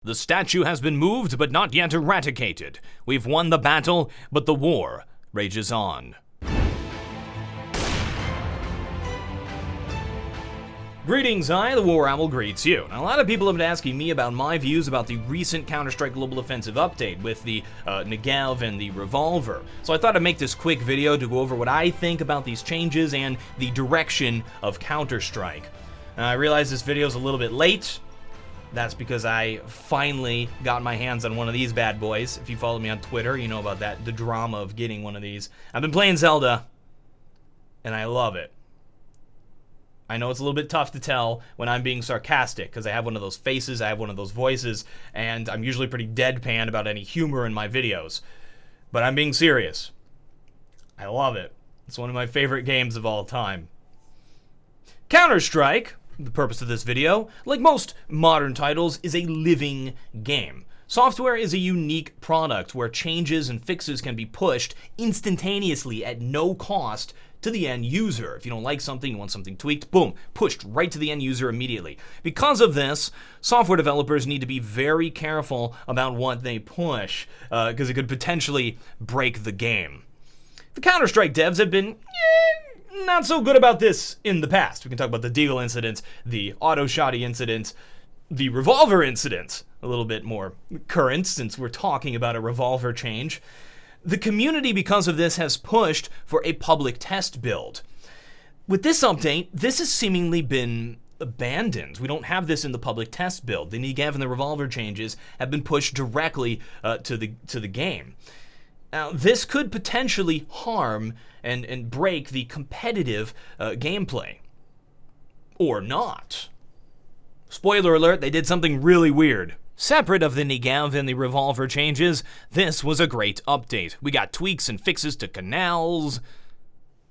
The statue has been moved but not yet eradicated. We've won the battle, but the war rages on. Greetings, TheWarOwl greets you. Now, a lot of people have been asking me about my views about the recent Counter-Strike Global Offensive update with the Negev and the Revolver. So I thought I'd make this quick video to go over what I think about these changes and the direction of Counter-Strike. I realize this video is a little bit late. That's because I finally got my hands on one of these bad boys. If you follow me on Twitter, you know about that, the drama of getting one of these. I've been playing Zelda, and I love it. I know it's a little bit tough to tell when I'm being sarcastic, because I have one of those faces, I have one of those voices, and I'm usually pretty deadpan about any humor in my videos. But I'm being serious. I love it. It's one of my favorite games of all time. Counter-Strike, the purpose of this video, like most modern titles, is a living game. Software is a unique product where changes and fixes can be pushed instantaneously at no cost to the end user. If you don't like something, you want something tweaked, boom, pushed right to the end user immediately. Because of this, software developers need to be very careful about what they push, because it could potentially break the game. The Counter-Strike devs have been not so good about this in the past. We can talk about the Deagle incident, the auto-shotty incident, the Revolver incident, a little bit more current since we're talking about a Revolver change. The community, because of this, has pushed for a public test build. With this update, this has seemingly been abandoned. We don't have this in the public test build. The Negev and the Revolver changes have been pushed directly to the game. Now, this could potentially harm and break the competitive gameplay. Or not. Spoiler alert, they did something really weird. Separate of the Negev and the Revolver changes, this was a great update. We got tweaks and fixes to canals.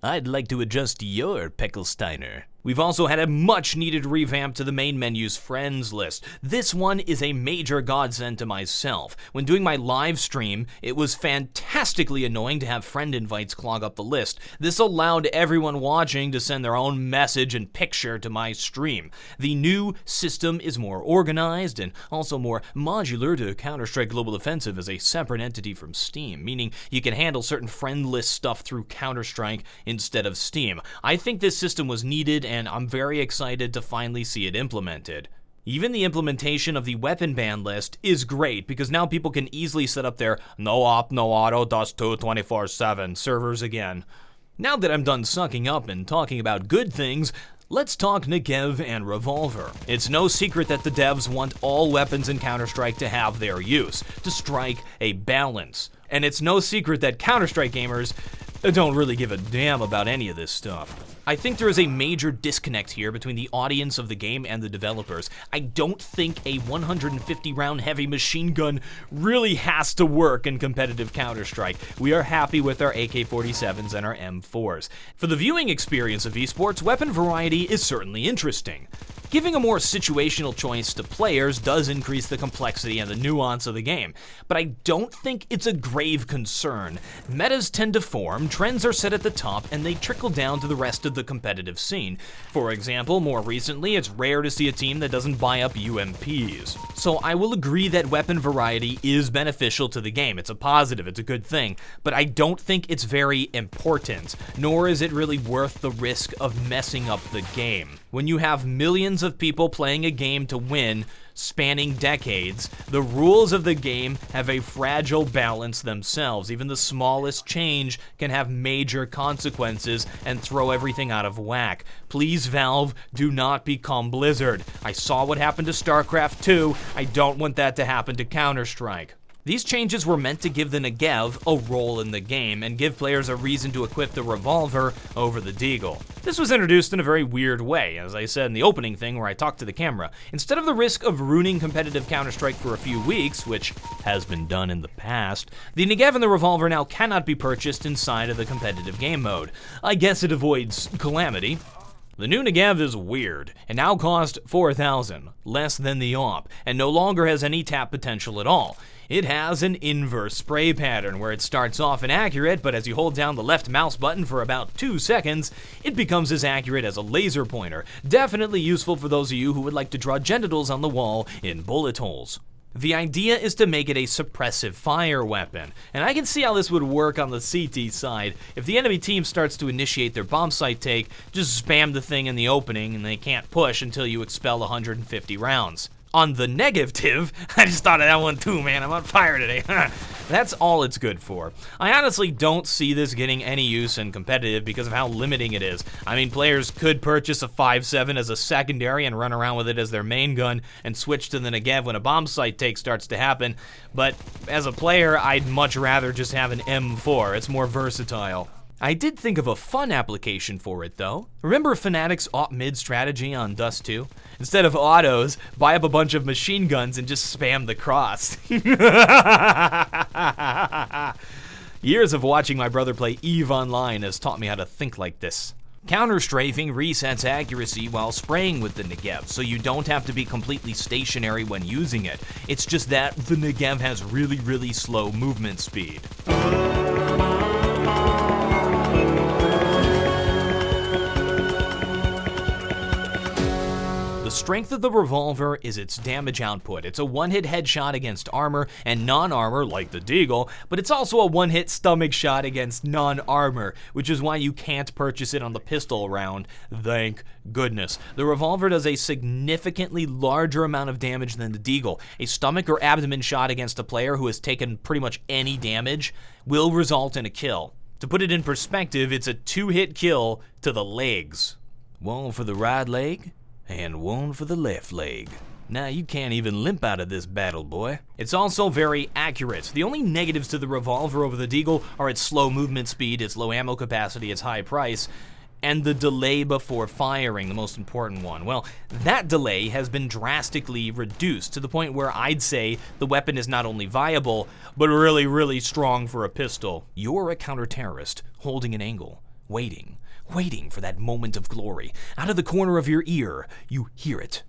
I'd like to adjust your Peckelsteiner. We've also had a much-needed revamp to the main menu's friends list. This one is a major godsend to myself. When doing my live stream, it was fantastically annoying to have friend invites clog up the list. This allowed everyone watching to send their own message and picture to my stream. The new system is more organized and also more modular to Counter-Strike Global Offensive as a separate entity from Steam, meaning you can handle certain friend list stuff through Counter-Strike instead of Steam. I think this system was needed, and I'm very excited to finally see it implemented. Even the implementation of the weapon ban list is great because now people can easily set up their no op, no auto, dust 2 24/7 servers again. Now that I'm done sucking up and talking about good things, let's talk Negev and Revolver. It's no secret that the devs want all weapons in Counter-Strike to have their use, to strike a balance. And it's no secret that Counter-Strike gamers don't really give a damn about any of this stuff. I think there is a major disconnect here between the audience of the game and the developers. I don't think a 150 round heavy machine gun really has to work in competitive Counter-Strike. We are happy with our AK-47s and our M4s. For the viewing experience of esports, weapon variety is certainly interesting. Giving a more situational choice to players does increase the complexity and the nuance of the game, but I don't think it's a grave concern. Metas tend to form, trends are set at the top, and they trickle down to the rest of the competitive scene. For example, more recently, it's rare to see a team that doesn't buy up UMPs. So I will agree that weapon variety is beneficial to the game. It's a positive, it's a good thing, but I don't think it's very important, nor is it really worth the risk of messing up the game. When you have millions of people playing a game to win, spanning decades, the rules of the game have a fragile balance themselves. Even the smallest change can have major consequences and throw everything out of whack. Please, Valve, do not become Blizzard. I saw what happened to StarCraft 2. I don't want that to happen to Counter-Strike. These changes were meant to give the Negev a role in the game and give players a reason to equip the Revolver over the Deagle. This was introduced in a very weird way, as I said in the opening thing where I talked to the camera. Instead of the risk of ruining competitive Counter-Strike for a few weeks, which has been done in the past, the Negev and the Revolver now cannot be purchased inside of the competitive game mode. I guess it avoids calamity. The new Negev is weird, and now costs 4,000, less than the AWP, and no longer has any tap potential at all. It has an inverse spray pattern where it starts off inaccurate, but as you hold down the left mouse button for about 2 seconds, it becomes as accurate as a laser pointer. Definitely useful for those of you who would like to draw genitals on the wall in bullet holes. The idea is to make it a suppressive fire weapon, and I can see how this would work on the CT side. If the enemy team starts to initiate their bomb site take, just spam the thing in the opening and they can't push until you expel 150 rounds. On the negative, I just thought of that one too, man. I'm on fire today. That's all it's good for. I honestly don't see this getting any use in competitive because of how limiting it is. I mean, players could purchase a 5.7 as a secondary and run around with it as their main gun and switch to the Negev when a bomb site take starts to happen, but as a player, I'd much rather just have an M4. It's more versatile. I did think of a fun application for it though. Remember Fnatic's op-mid strategy on Dust 2? Instead of autos, buy up a bunch of machine guns and just spam the cross. Years of watching my brother play EVE Online has taught me how to think like this. Counter-strafing resets accuracy while spraying with the Negev, so you don't have to be completely stationary when using it. It's just that the Negev has really, really slow movement speed. The strength of the revolver is its damage output. It's a one-hit headshot against armor and non-armor like the Deagle, but it's also a one-hit stomach shot against non-armor, which is why you can't purchase it on the pistol round. Thank goodness. The revolver does a significantly larger amount of damage than the Deagle. A stomach or abdomen shot against a player who has taken pretty much any damage will result in a kill. To put it in perspective, it's a 2-hit kill to the legs. One for the right leg, and one for the left leg. Now you can't even limp out of this battle, boy. It's also very accurate. The only negatives to the revolver over the Deagle are its slow movement speed, its low ammo capacity, its high price, and the delay before firing, the most important one. Well, that delay has been drastically reduced to the point where I'd say the weapon is not only viable, but really, really strong for a pistol. You're a counter-terrorist holding an angle, waiting for that moment of glory. Out of the corner of your ear, you hear it.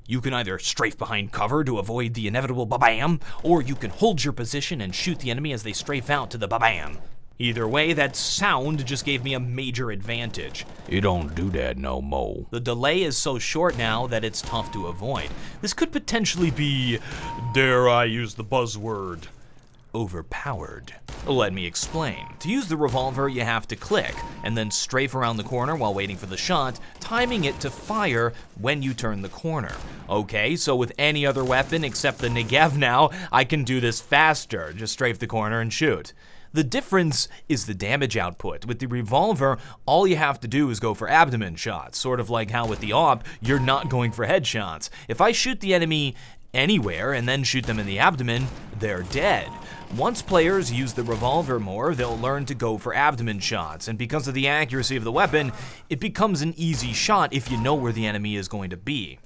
You can either strafe behind cover to avoid the inevitable ba-bam, or you can hold your position and shoot the enemy as they strafe out to the ba-bam. Either way, that sound just gave me a major advantage. You don't do that no more. The delay is so short now that it's tough to avoid. This could potentially be, dare I use the buzzword, overpowered. Let me explain. To use the revolver, you have to click, and then strafe around the corner while waiting for the shot, timing it to fire when you turn the corner. Okay, so with any other weapon except the Negev now, I can do this faster. Just strafe the corner and shoot. The difference is the damage output. With the revolver, all you have to do is go for abdomen shots, sort of like how with the AWP, you're not going for headshots. If I shoot the enemy anywhere and then shoot them in the abdomen, they're dead. Once players use the revolver more, they'll learn to go for abdomen shots, and because of the accuracy of the weapon, it becomes an easy shot if you know where the enemy is going to be.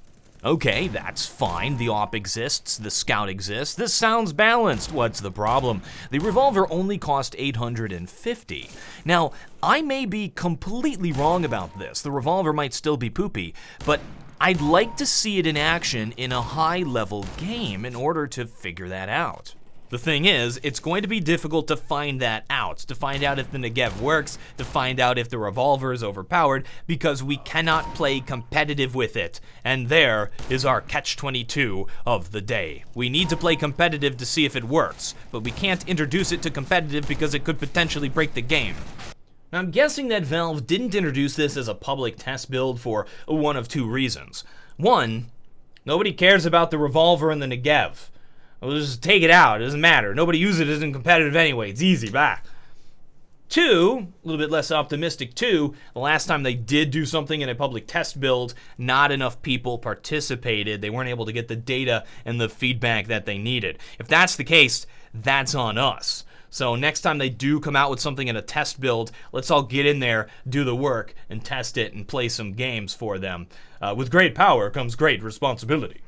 Okay, that's fine. The AWP exists, the Scout exists. This sounds balanced. What's the problem? The revolver only cost $850. Now, I may be completely wrong about this. The revolver might still be poopy, but I'd like to see it in action in a high-level game in order to figure that out. The thing is, it's going to be difficult to find that out, to find out if the Negev works, to find out if the revolver is overpowered, because we cannot play competitive with it. And there is our catch-22 of the day. We need to play competitive to see if it works, but we can't introduce it to competitive because it could potentially break the game. Now, I'm guessing that Valve didn't introduce this as a public test build for one of two reasons. One, nobody cares about the revolver and the Negev. We'll just take it out, it doesn't matter. Nobody uses it, isn't competitive anyway, it's easy, back. Two, a little bit less optimistic too, the last time they did do something in a public test build, not enough people participated. They weren't able to get the data and the feedback that they needed. If that's the case, that's on us. So next time they do come out with something in a test build, let's all get in there, do the work, and test it and play some games for them. With great power comes great responsibility.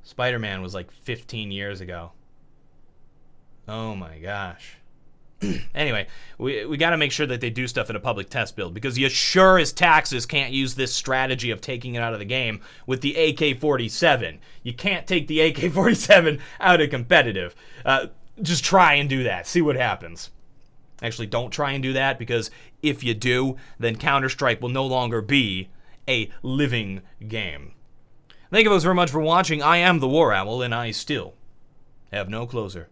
Spider-Man was like 15 years ago. Oh my gosh. Anyway, we got to make sure that they do stuff in a public test build, because you sure as taxes can't use this strategy of taking it out of the game with the AK-47. You can't take the AK-47 out of competitive. Just try and do that. See what happens. Actually, don't try and do that, because if you do, then Counter-Strike will no longer be a living game. Thank you folks very much for watching. I am TheWarOwl, and I still have no closer.